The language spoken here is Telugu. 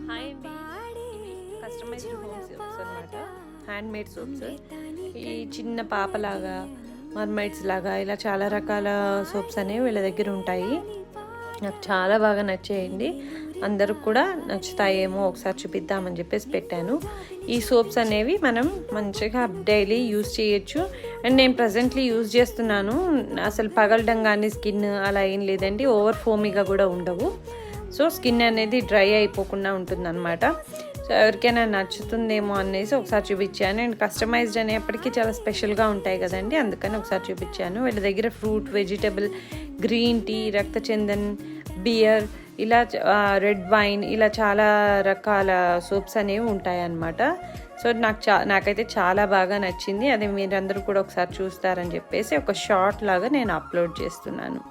హాయ్ అండి, కస్టమైజ్డ్ హోమ్ సోప్స్ అనమాట. Hand made soaps. ఈ చిన్న పాపలాగా, మర్మైడ్స్ లాగా ఇలా చాలా రకాల సోప్స్ అనేవి వీళ్ళ దగ్గర ఉంటాయి. నాకు చాలా బాగా నచ్చేయండి. అందరికి కూడా నచ్చుతాయేమో ఒకసారి చూపిద్దామని చెప్పేసి పెట్టాను. ఈ సోప్స్ అనేవి మనం మంచిగా డైలీ యూజ్ చేయొచ్చు. అండ్ నేను ప్రజెంట్లీ యూజ్ చేస్తున్నాను. అసలు పగలడం కానీ స్కిన్ అలా ఏం లేదండి, ఓవర్ ఫోమీగా కూడా ఉండవు. సో స్కిన్ అనేది డ్రై అయిపోకుండా ఉంటుందన్నమాట. సో ఎవరికైనా నచ్చుతుందేమో అనేసి ఒకసారి చూపించాను. అండ్ కస్టమైజ్డ్ అనేప్పటికీ చాలా స్పెషల్గా ఉంటాయి కదండి, అందుకని ఒకసారి చూపించాను. వీళ్ళ దగ్గర ఫ్రూట్, వెజిటబుల్, గ్రీన్ టీ, రక్తచందన్, బియర్, ఇలా రెడ్ వైన్, ఇలా చాలా రకాల సోప్స్ అనేవి ఉంటాయన్నమాట. సో నాకైతే చాలా బాగా నచ్చింది. అది మీరందరూ కూడా ఒకసారి చూస్తారని చెప్పేసి ఒక షార్ట్ లాగా నేను అప్లోడ్ చేస్తున్నాను.